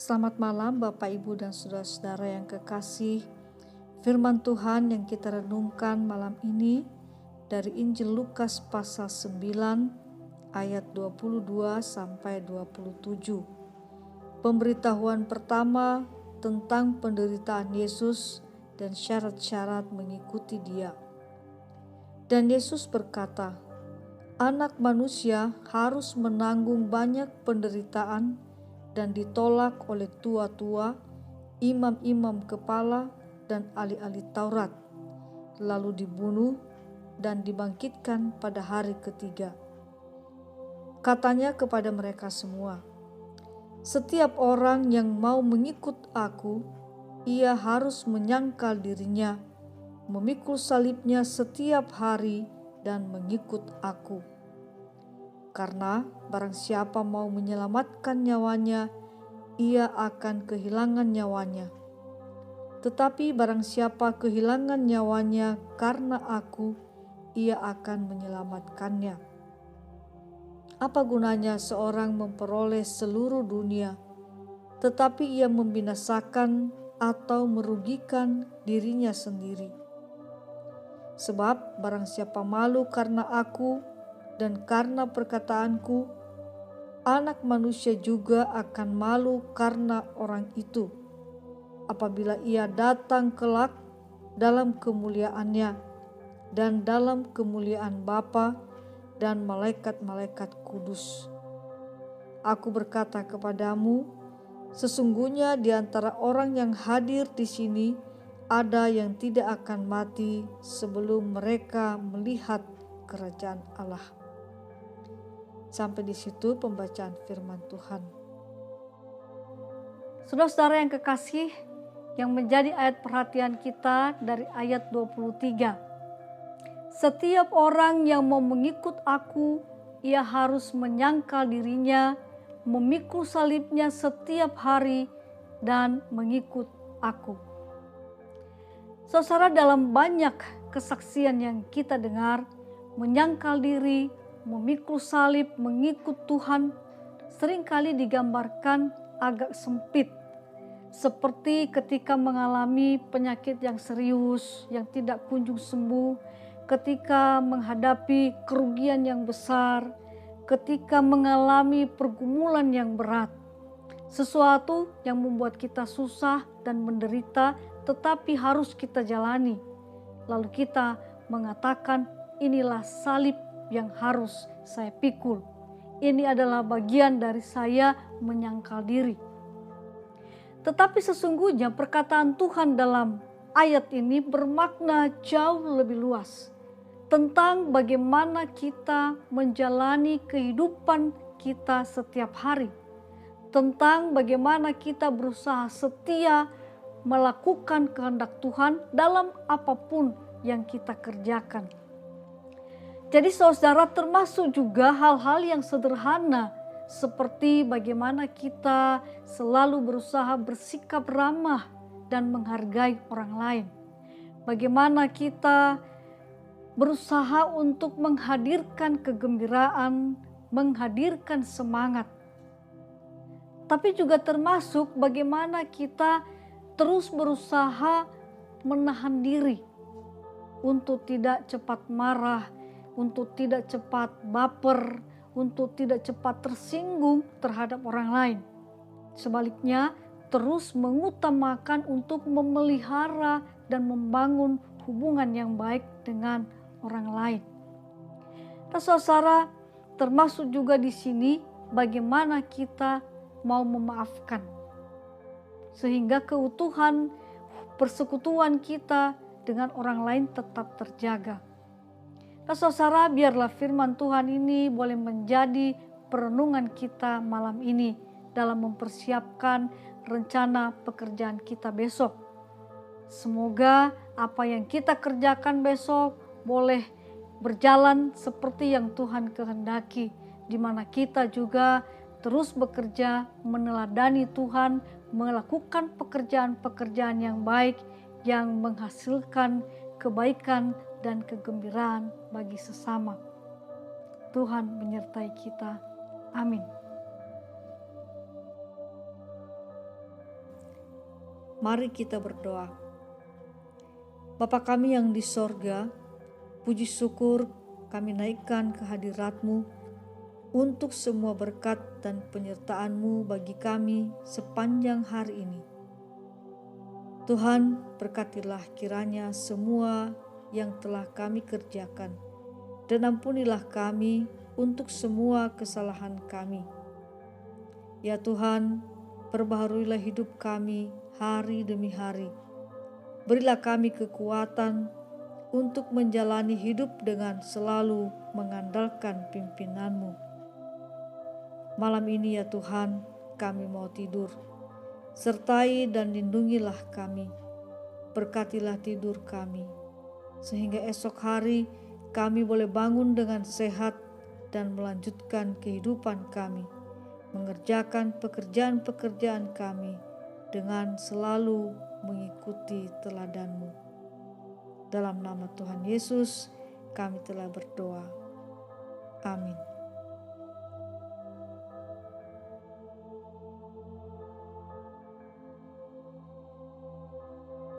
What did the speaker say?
Selamat malam Bapak Ibu dan Saudara-saudara yang kekasih. Firman Tuhan yang kita renungkan malam ini dari Injil Lukas pasal 9 ayat 22 sampai 27. Pemberitahuan pertama tentang penderitaan Yesus dan syarat-syarat mengikuti Dia. Dan Yesus berkata, Anak manusia harus menanggung banyak penderitaan dan ditolak oleh tua-tua, imam-imam kepala, dan ahli-ahli Taurat, lalu dibunuh dan dibangkitkan pada hari ketiga. Katanya kepada mereka semua, setiap orang yang mau mengikut aku, ia harus menyangkal dirinya, memikul salibnya setiap hari dan mengikut aku. Karena barang siapa mau menyelamatkan nyawanya, ia akan kehilangan nyawanya. Tetapi barang siapa kehilangan nyawanya karena aku, ia akan menyelamatkannya. Apa gunanya seorang memperoleh seluruh dunia, tetapi ia membinasakan atau merugikan dirinya sendiri? Sebab barang siapa malu karena aku dan karena perkataanku, Anak manusia juga akan malu karena orang itu, apabila ia datang kelak dalam kemuliaannya dan dalam kemuliaan Bapa dan malaikat-malaikat kudus. Aku berkata kepadamu, sesungguhnya di antara orang yang hadir di sini ada yang tidak akan mati sebelum mereka melihat kerajaan Allah. Sampai di situ pembacaan firman Tuhan. Saudara-saudara yang kekasih, yang menjadi ayat perhatian kita dari ayat 23. Setiap orang yang mau mengikut aku, ia harus menyangkal dirinya, memikul salibnya setiap hari, dan mengikut aku. Saudara, dalam banyak kesaksian yang kita dengar, menyangkal diri, memikul salib, mengikut Tuhan seringkali digambarkan agak sempit. Seperti ketika mengalami penyakit yang serius, yang tidak kunjung sembuh, ketika menghadapi kerugian yang besar, ketika mengalami pergumulan yang berat. Sesuatu yang membuat kita susah dan menderita, tetapi harus kita jalani. Lalu kita mengatakan, inilah salib yang harus saya pikul. Ini adalah bagian dari saya menyangkal diri. Tetapi sesungguhnya perkataan Tuhan dalam ayat ini bermakna jauh lebih luas tentang bagaimana kita menjalani kehidupan kita setiap hari, tentang bagaimana kita berusaha setia melakukan kehendak Tuhan dalam apapun yang kita kerjakan. Jadi saudara, termasuk juga hal-hal yang sederhana seperti bagaimana kita selalu berusaha bersikap ramah dan menghargai orang lain. Bagaimana kita berusaha untuk menghadirkan kegembiraan, menghadirkan semangat. Tapi juga termasuk bagaimana kita terus berusaha menahan diri untuk tidak cepat marah, untuk tidak cepat baper, untuk tidak cepat tersinggung terhadap orang lain. Sebaliknya, terus mengutamakan untuk memelihara dan membangun hubungan yang baik dengan orang lain. Nah, saudara, termasuk juga di sini bagaimana kita mau memaafkan, sehingga keutuhan persekutuan kita dengan orang lain tetap terjaga. Nah, saudara, biarlah firman Tuhan ini boleh menjadi perenungan kita malam ini dalam mempersiapkan rencana pekerjaan kita besok. Semoga apa yang kita kerjakan besok boleh berjalan seperti yang Tuhan kehendaki, di mana kita juga terus bekerja meneladani Tuhan, melakukan pekerjaan-pekerjaan yang baik yang menghasilkan kebaikan dan kegembiraan bagi sesama. Tuhan menyertai kita. Amin. Mari kita berdoa. Bapa kami yang di sorga, puji syukur kami naikkan ke hadirat-Mu untuk semua berkat dan penyertaan-Mu bagi kami sepanjang hari ini. Tuhan, berkatilah kiranya semua yang telah kami kerjakan, dan ampunilah kami untuk semua kesalahan kami. Ya Tuhan, perbaharuilah hidup kami hari demi hari. Berilah kami kekuatan untuk menjalani hidup dengan selalu mengandalkan pimpinanmu. Malam ini ya Tuhan, kami mau tidur. Sertai dan lindungilah kami. Berkatilah tidur kami, sehingga esok hari kami boleh bangun dengan sehat dan melanjutkan kehidupan kami, mengerjakan pekerjaan-pekerjaan kami dengan selalu mengikuti teladan-Mu. Dalam nama Tuhan Yesus kami telah berdoa. Amin.